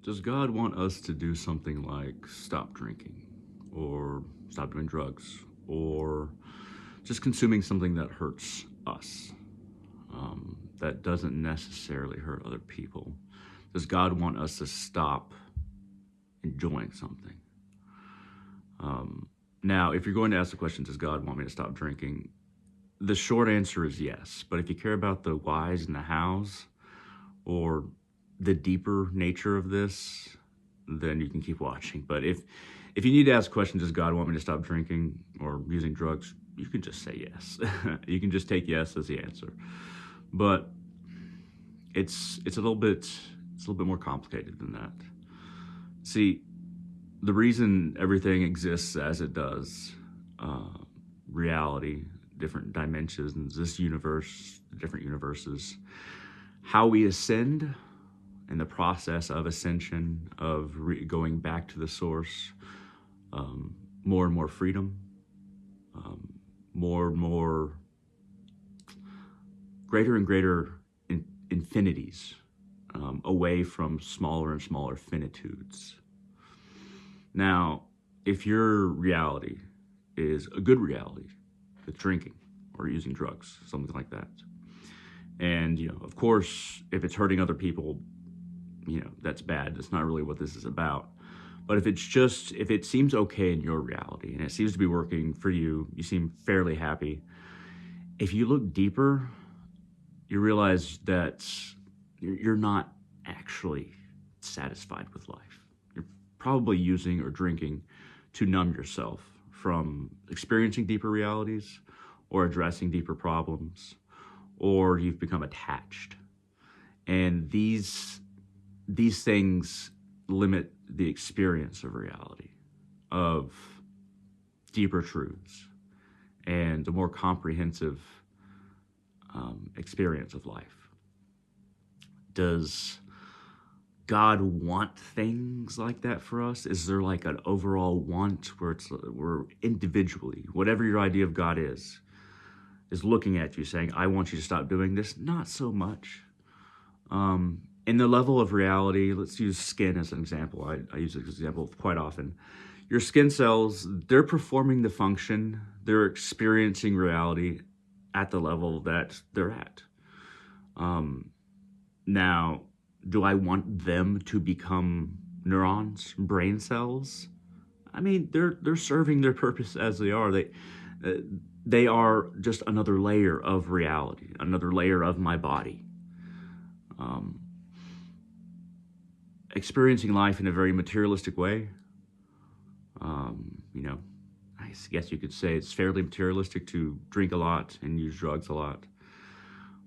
Does God want us to do something like stop drinking or stop doing drugs or just consuming something that hurts us, that doesn't necessarily hurt other people? Does God want us to stop enjoying something? Now, if you're going to ask the question, does God want me to stop drinking? The short answer is yes. But if you care about the whys and the hows, or the deeper nature of this, then you can keep watching. But if you need to ask questions, does God want me to stop drinking or using drugs? You can just say yes. You can just take yes as the answer. But it's a little bit more complicated than that. See, the reason everything exists as it does, reality, different dimensions, this universe, different universes, how we ascend and the process of ascension, of going back to the source, more and more freedom, more and more greater and greater infinities, away from smaller and smaller finitudes. Now, if your reality is a good reality, with drinking or using drugs, something like that, and, of course, if it's hurting other people, that's bad. That's not really what this is about. But if it seems okay in your reality and it seems to be working for you, you seem fairly happy. If you look deeper, you realize that you're not actually satisfied with life. You're probably using or drinking to numb yourself from experiencing deeper realities or addressing deeper problems, or you've become attached. And these things limit the experience of reality, of deeper truths, and a more comprehensive experience of life. Does God want things like that for us? Is there like an overall want where we're individually, whatever your idea of God is looking at you saying, I want you to stop doing this? Not so much. In the level of reality, let's use skin as an example. I use this example quite often. Your skin cells, they're performing the function, they're experiencing reality at the level that they're at. Now, do I want them to become neurons, brain cells? I mean, they're serving their purpose as they are. They are just another layer of reality, another layer of my body. Experiencing life in a very materialistic way. I guess you could say it's fairly materialistic to drink a lot and use drugs a lot.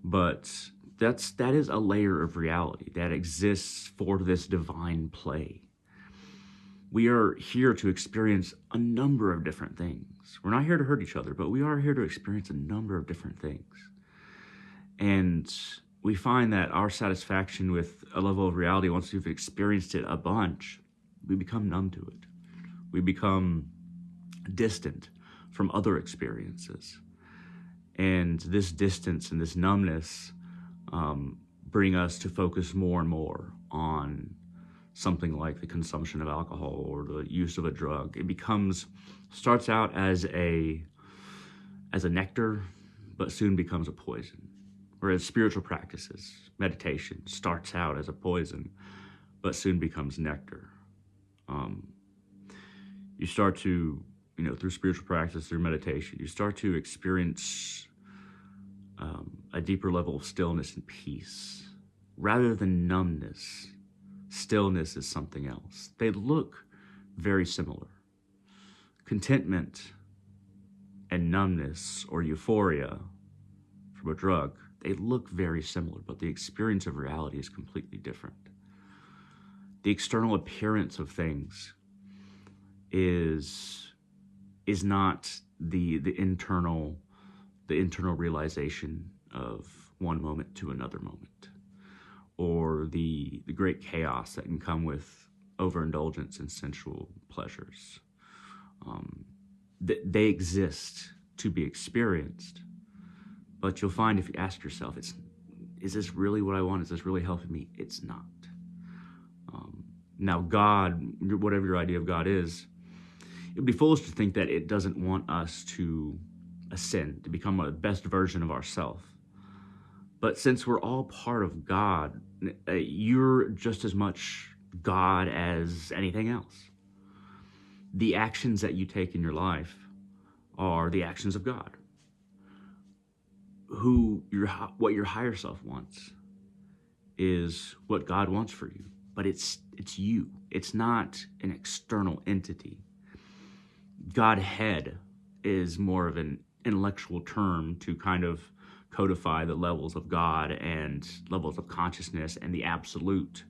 But that is a layer of reality that exists for this divine play. We are here to experience a number of different things. We're not here to hurt each other, but we are here to experience a number of different things. And we find that our satisfaction with a level of reality, once we've experienced it a bunch, we become numb to it. We become distant from other experiences. And this distance and this numbness bring us to focus more and more on something like the consumption of alcohol or the use of a drug. It starts out as a nectar, but soon becomes a poison. Whereas spiritual practices, meditation, starts out as a poison, but soon becomes nectar. You start to, through spiritual practice, through meditation, you start to experience a deeper level of stillness and peace. Rather than numbness, stillness is something else. They look very similar. Contentment and numbness or euphoria from a drug, they look very similar, but the experience of reality is completely different. The external appearance of things is not the internal realization of one moment to another moment, or the great chaos that can come with overindulgence in sensual pleasures. They exist to be experienced, but you'll find if you ask yourself, is this really what I want? Is this really helping me? It's not. Now, God, whatever your idea of God is, it would be foolish to think that it doesn't want us to ascend, to become a best version of ourselves. But since we're all part of God, you're just as much God as anything else. The actions that you take in your life are the actions of God. What your higher self wants is what God wants for you. But it's you. It's not an external entity. Godhead is more of an intellectual term to kind of codify the levels of God and levels of consciousness and the absolute.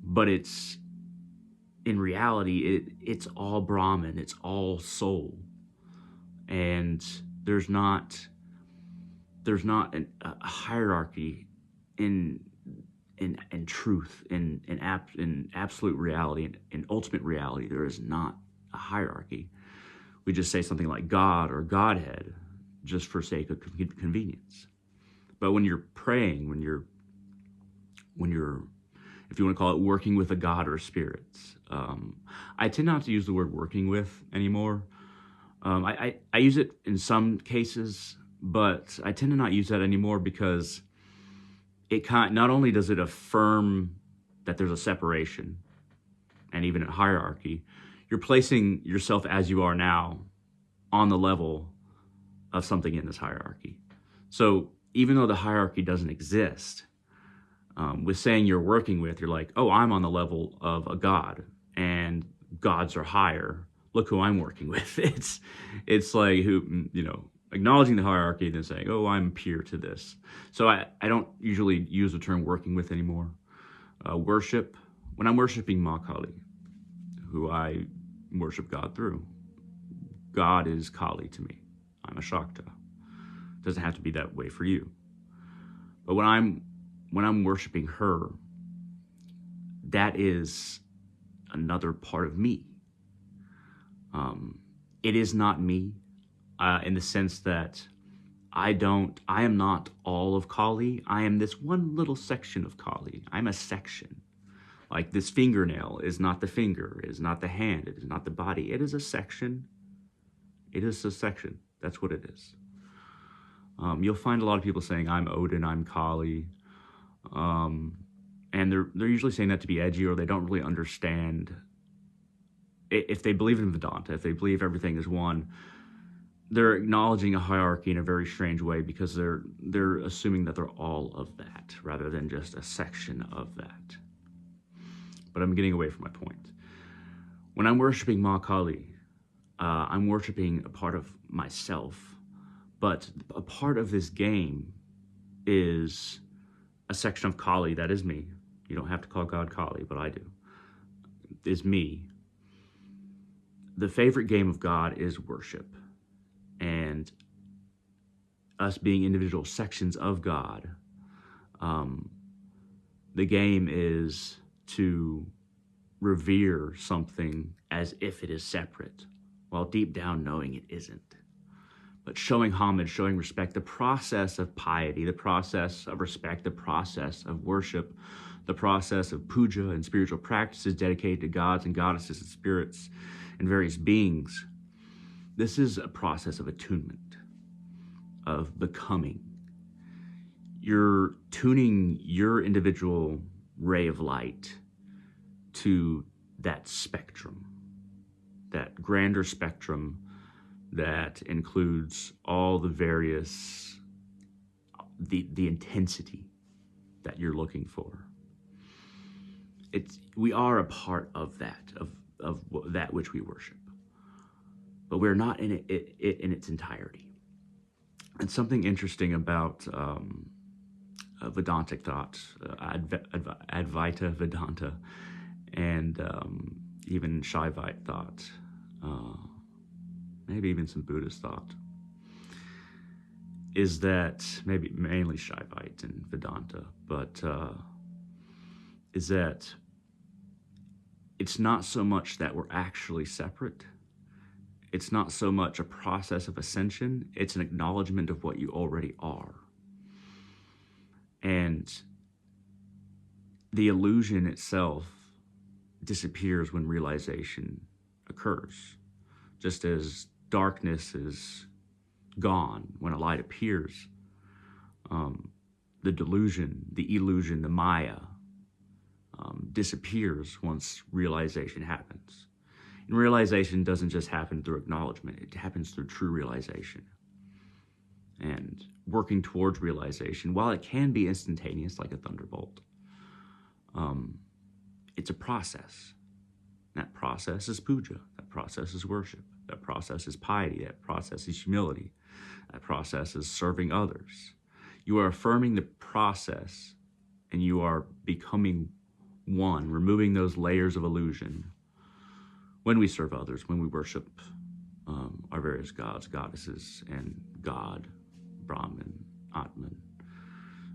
But in reality, it's all Brahman, it's all soul. And there's not a hierarchy in truth, in absolute reality, in ultimate reality. There is not a hierarchy. We just say something like God or Godhead just for sake of convenience. But when you're praying, when you're, if you want to call it, working with a God or spirits, I tend not to use the word working with anymore. I use it in some cases, but I tend to not use that anymore because not only does it affirm that there's a separation and even a hierarchy, you're placing yourself as you are now on the level of something in this hierarchy. So even though the hierarchy doesn't exist, with saying you're working with, you're like, oh, I'm on the level of a God and gods are higher. Look who I'm working with. It's like acknowledging the hierarchy and then saying, oh, I'm peer to this. So I don't usually use the term working with anymore. Worship, when I'm worshiping Ma Kali, who I worship God through, God is Kali to me. I'm a Shakta. It doesn't have to be that way for you. But when I'm worshiping her, that is another part of me. It is not me, in the sense that I am not all of Kali. I am this one little section of Kali. I'm a section. Like this fingernail is not the finger, it is not the hand, it is not the body. It is a section. It is a section. That's what it is. You'll find a lot of people saying, I'm Odin, I'm Kali. And they're usually saying that to be edgy, or they don't really understand. If they believe in Vedanta, if they believe everything is one, they're acknowledging a hierarchy in a very strange way because they're assuming that they're all of that rather than just a section of that. But I'm getting away from my point. When I'm worshiping Ma Kali, I'm worshiping a part of myself, but a part of this game is a section of Kali that is me. You don't have to call God Kali, but I do. Is me. The favorite game of God is worship. And us being individual sections of God, the game is to revere something as if it is separate, while deep down knowing it isn't. But showing homage, showing respect, the process of piety, the process of respect, the process of worship, the process of puja and spiritual practices dedicated to gods and goddesses and spirits and various beings. This is a process of attunement, of becoming. You're tuning your individual ray of light to that spectrum, that grander spectrum that includes all the various, the intensity that you're looking for. We are a part of that, of that which we worship. But we're not in it in its entirety. And something interesting about Vedantic thought, Advaita Vedanta, and even Shaivite thought, maybe even some Buddhist thought, is that maybe mainly Shaivite and Vedanta, but is that it's not so much that we're actually separate. It's not so much a process of ascension, it's an acknowledgement of what you already are. And the illusion itself disappears when realization occurs. Just as darkness is gone when a light appears, the delusion, the illusion, the Maya disappears once realization happens. And realization doesn't just happen through acknowledgement, it happens through true realization. And working towards realization, while it can be instantaneous like a thunderbolt, it's a process. That process is puja, that process is worship, that process is piety, that process is humility, that process is serving others. You are affirming the process and you are becoming one, removing those layers of illusion when we serve others, when we worship our various gods, goddesses, and God, Brahman, Atman.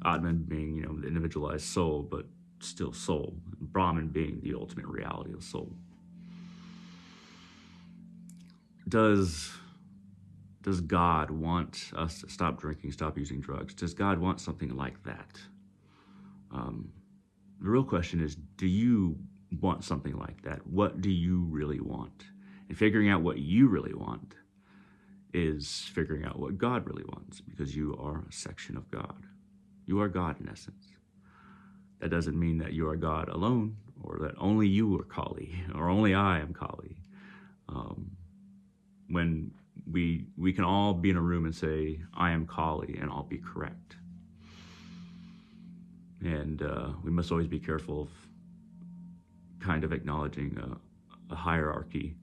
Atman being, the individualized soul, but still soul. Brahman being the ultimate reality of soul. Does God want us to stop drinking, stop using drugs? Does God want something like that? The real question is, do you want something like that? What do you really want? And figuring out what you really want is figuring out what God really wants, because you are a section of God. You are God in essence. That doesn't mean that you are God alone, or that only you are Kali, or only I am Kali. When we can all be in a room and say, I am Kali, and I'll be correct. And we must always be careful of kind of acknowledging a hierarchy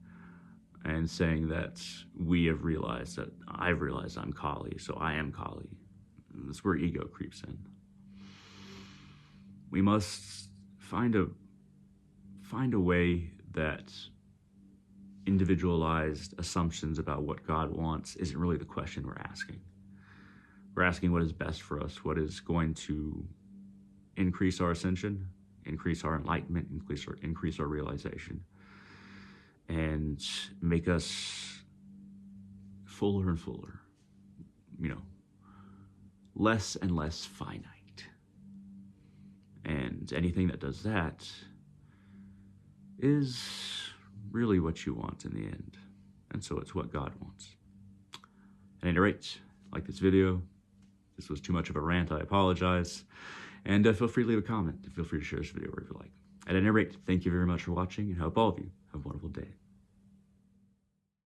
and saying that we have realized that I've realized I'm Kali, so I am Kali. And that's where ego creeps in. We must find a way that individualized assumptions about what God wants isn't really the question we're asking. We're asking what is best for us, what is going to increase our ascension, increase our enlightenment, increase our realization, and make us fuller and fuller, less and less finite. And anything that does that is really what you want in the end. And so it's what God wants. At any rate, like this video. This was too much of a rant, I apologize. And feel free to leave a comment. Feel free to share this video wherever you like. At any rate, thank you very much for watching, and hope all of you have a wonderful day.